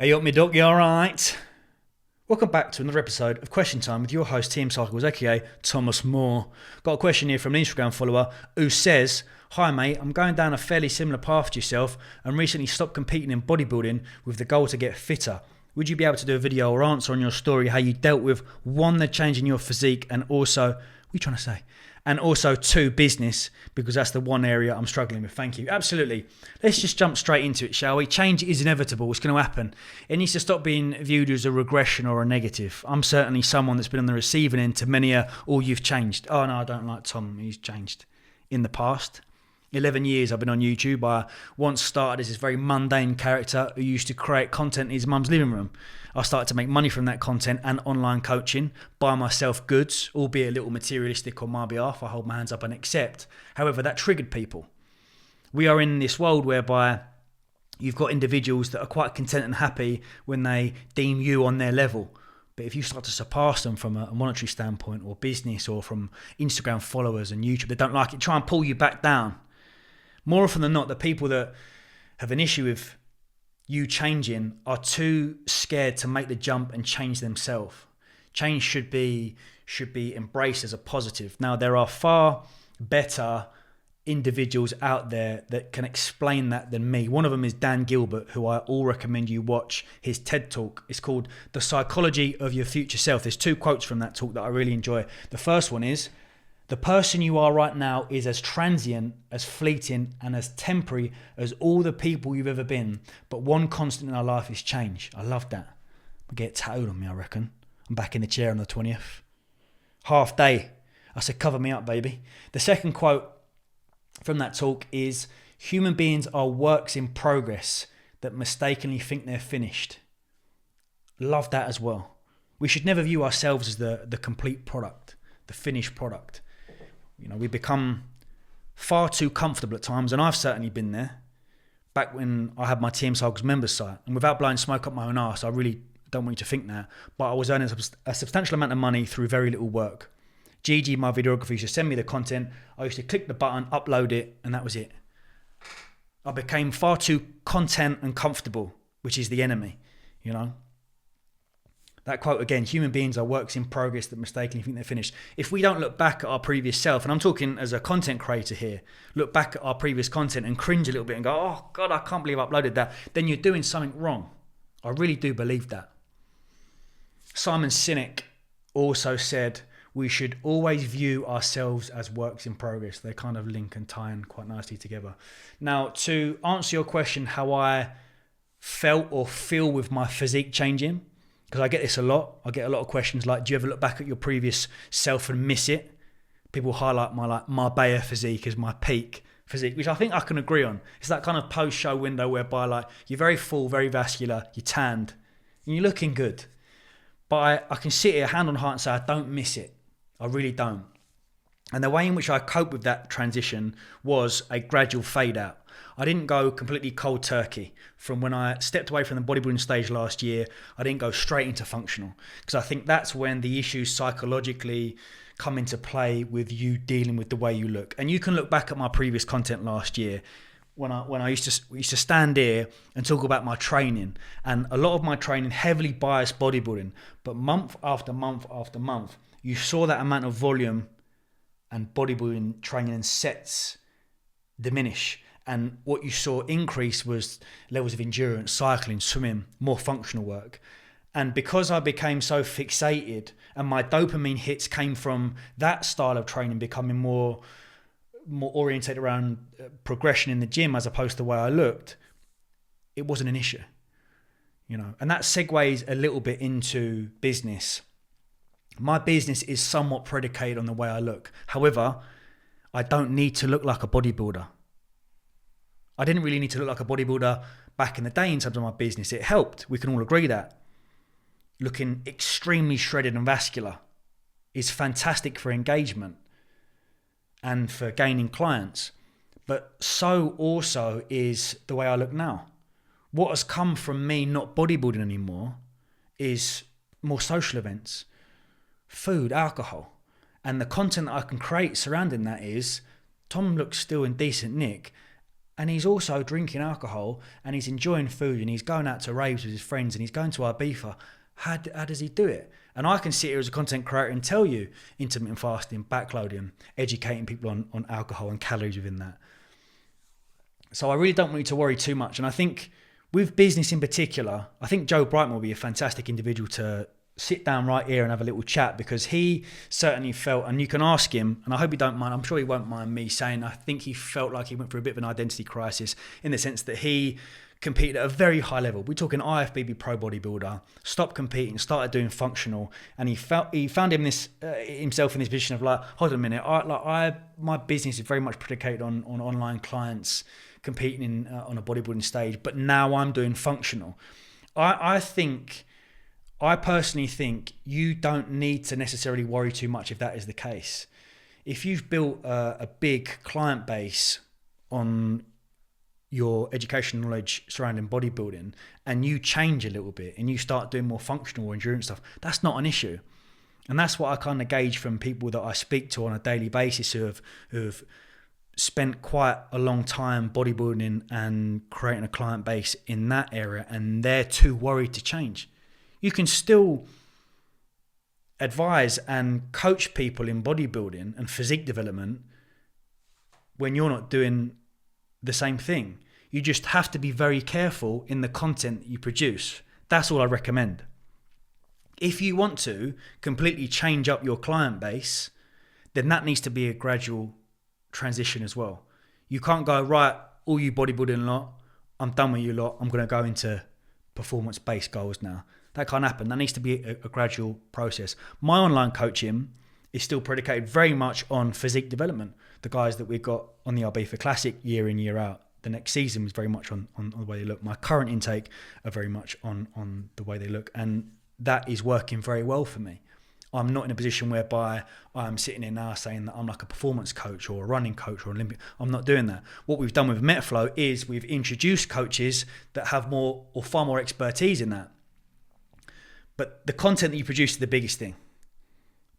Hey up, me duck, you alright? Welcome back to another episode of Question Time with your host, Team Cycles, aka Thomas Moore. Got a question here from an Instagram follower who says, "Hi mate, I'm going down a fairly similar path to yourself and recently stopped competing in bodybuilding with the goal to get fitter. Would you be able to do a video or answer on your story how you dealt with one, the change in your physique, and also, what are you trying to say? And also two, business, because that's the one area I'm struggling with." Thank you. Absolutely. Let's just jump straight into it, shall we? Change is inevitable. It's going to happen. It needs to stop being viewed as a regression or a negative. I'm certainly someone that's been on the receiving end to many "oh, you've changed. Oh no, I don't like Tom. He's changed." In the past 11 years I've been on YouTube. I once started as this very mundane character who used to create content in his mum's living room. I started to make money from that content and online coaching, buy myself goods, albeit a little materialistic on my behalf. I hold my hands up and accept. However, that triggered people. We are in this world whereby you've got individuals that are quite content and happy when they deem you on their level. But if you start to surpass them from a monetary standpoint or business or from Instagram followers and YouTube, they don't like it, try and pull you back down. More often than not, the people that have an issue with you changing are too scared to make the jump and change themselves. Change should be embraced as a positive. Now, there are far better individuals out there that can explain that than me. One of them is Dan Gilbert, who I all recommend you watch his TED Talk. It's called The Psychology of Your Future Self. There's two quotes from that talk that I really enjoy. The first one is, "The person you are right now is as transient, as fleeting, and as temporary as all the people you've ever been. But one constant in our life is change." I love that. I'll get it tattooed on me, I reckon. I'm back in the chair on the 20th. Half day. I said, cover me up, baby. The second quote from that talk is, "Human beings are works in progress that mistakenly think they're finished." Love that as well. We should never view ourselves as the complete product, the finished product. You know, we become far too comfortable at times, and I've certainly been there. Back when I had my Team Cycles members site, and without blowing smoke up my own arse, I really don't want you to think that, but I was earning a substantial amount of money through very little work. Gigi, my videographer, used to send me the content. I used to click the button, upload it, and that was it. I became far too content and comfortable, which is the enemy, you know. That quote again, "Human beings are works in progress that mistakenly think they're finished." If we don't look back at our previous self, and I'm talking as a content creator here, look back at our previous content and cringe a little bit and go, "Oh God, I can't believe I uploaded that," then you're doing something wrong. I really do believe that. Simon Sinek also said we should always view ourselves as works in progress. They kind of link and tie in quite nicely together. Now, to answer your question, how I felt or feel with my physique changing, because I get this a lot. I get a lot of questions like, do you ever look back at your previous self and miss it? People highlight my Marbella physique as my peak physique, which I think I can agree on. It's that kind of post-show window whereby you're very full, very vascular, you're tanned, and you're looking good. But I can sit here hand on heart and say I don't miss it. I really don't. And the way in which I coped with that transition was a gradual fade out. I didn't go completely cold turkey. From when I stepped away from the bodybuilding stage last year, I didn't go straight into functional, because I think that's when the issues psychologically come into play with you dealing with the way you look. And you can look back at my previous content last year when I used to stand here and talk about my training, and a lot of my training heavily biased bodybuilding, but month after month after month, you saw that amount of volume and bodybuilding training and sets diminish. And what you saw increase was levels of endurance, cycling, swimming, more functional work. And because I became so fixated and my dopamine hits came from that style of training becoming more orientated around progression in the gym as opposed to the way I looked, it wasn't an issue, you know. And that segues a little bit into business. My business is somewhat predicated on the way I look. However, I don't need to look like a bodybuilder. I didn't really need to look like a bodybuilder back in the day in terms of my business. It helped. We can all agree that. Looking extremely shredded and vascular is fantastic for engagement and for gaining clients. But so also is the way I look now. What has come from me not bodybuilding anymore is more social events, food, alcohol. And the content that I can create surrounding that is, Tom looks still in decent nick, and he's also drinking alcohol, and he's enjoying food, and he's going out to raves with his friends, and he's going to Ibiza. How does he do it? And I can sit here as a content creator and tell you intermittent fasting, backloading, educating people on alcohol and calories within that. So I really don't want you to worry too much. And I think with business in particular, I think Joe Brightman will be a fantastic individual to sit down right here and have a little chat, because he certainly felt, and you can ask him, and I hope you don't mind, I'm sure he won't mind me saying, I think he felt like he went through a bit of an identity crisis in the sense that he competed at a very high level. We're talking IFBB pro bodybuilder, stopped competing, started doing functional, and he found himself in this position of like, hold on a minute, my business is very much predicated on online clients competing on a bodybuilding stage, but now I'm doing functional. I personally think you don't need to necessarily worry too much if that is the case. If you've built a big client base on your education knowledge surrounding bodybuilding, and you change a little bit and you start doing more functional or endurance stuff, that's not an issue. And that's what I kind of gauge from people that I speak to on a daily basis who have spent quite a long time bodybuilding and creating a client base in that area, and they're too worried to change. You can still advise and coach people in bodybuilding and physique development when you're not doing the same thing. You just have to be very careful in the content that you produce. That's all I recommend. If you want to completely change up your client base, then that needs to be a gradual transition as well. You can't go, right, all you bodybuilding lot, I'm done with you lot, I'm going to go into performance-based goals now. That can't happen. That needs to be a gradual process. My online coaching is still predicated very much on physique development. The guys that we've got on the Ibiza Classic year in, year out, the next season was very much on the way they look. My current intake are very much on the way they look. And that is working very well for me. I'm not in a position whereby I'm sitting here now saying that I'm like a performance coach or a running coach or an Olympic. I'm not doing that. What we've done with Metaflow is we've introduced coaches that have more or far more expertise in that. But the content that you produce is the biggest thing.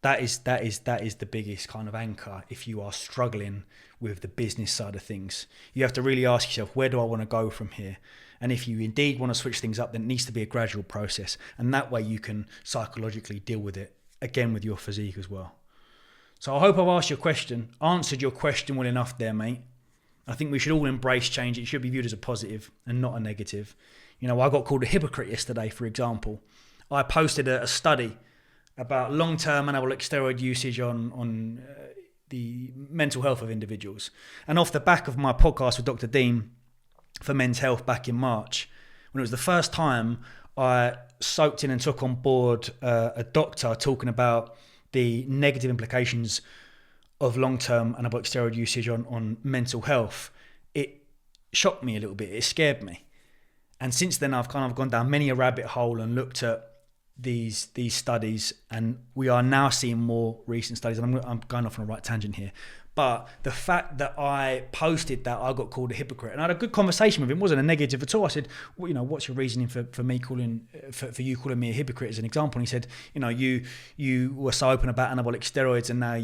That is the biggest kind of anchor if you are struggling with the business side of things. You have to really ask yourself, where do I want to go from here? And if you indeed want to switch things up, then it needs to be a gradual process. And that way you can psychologically deal with it, again, with your physique as well. So I hope I've answered your question well enough there, mate. I think we should all embrace change. It should be viewed as a positive and not a negative. You know, I got called a hypocrite yesterday, for example. I posted a study about long-term anabolic steroid usage on the mental health of individuals. And off the back of my podcast with Dr. Dean for Men's Health back in March, when it was the first time I soaked in and took on board a doctor talking about the negative implications of long-term anabolic steroid usage on mental health, it shocked me a little bit. It scared me. And since then, I've kind of gone down many a rabbit hole and looked at these studies, and we are now seeing more recent studies, and I'm going off on a right tangent here, but the fact that I posted that, I got called a hypocrite, and I had a good conversation with him. It wasn't a negative at all. I said, well, you know, what's your reasoning for you calling me a hypocrite as an example? And he said, you know, you were so open about anabolic steroids, and now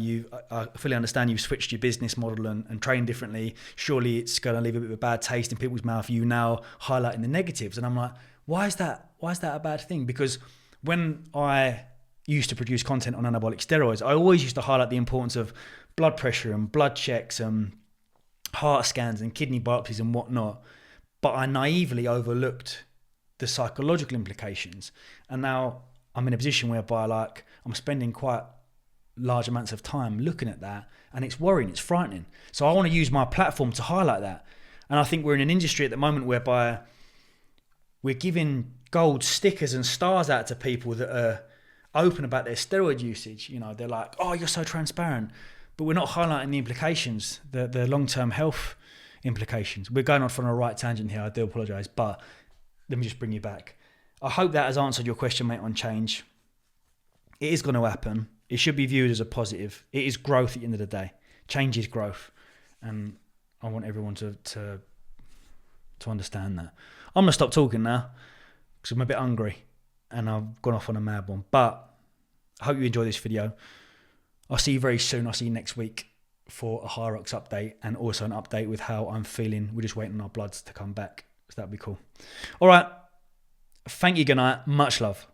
I fully understand you've switched your business model and trained differently. Surely it's going to leave a bit of a bad taste in people's mouth. You now highlighting the negatives. And I'm like, why is that a bad thing? Because when I used to produce content on anabolic steroids, I always used to highlight the importance of blood pressure and blood checks and heart scans and kidney biopsies and whatnot. But I naively overlooked the psychological implications. And now I'm in a position whereby like I'm spending quite large amounts of time looking at that, and it's worrying, it's frightening. So I want to use my platform to highlight that. And I think we're in an industry at the moment whereby we're giving gold stickers and stars out to people that are open about their steroid usage. You know, they're like, oh, you're so transparent. But we're not highlighting the implications, the long-term health implications. We're going off on a right tangent here. I do apologise, but let me just bring you back. I hope that has answered your question, mate, on change. It is going to happen. It should be viewed as a positive. It is growth at the end of the day. Change is growth. And I want everyone to understand that. I'm going to stop talking now because I'm a bit hungry and I've gone off on a mad one. But I hope you enjoy this video. I'll see you very soon. I'll see you next week for a Hyrox update and also an update with how I'm feeling. We're just waiting on our bloods to come back. So that'd be cool. All right. Thank you. Good night. Much love.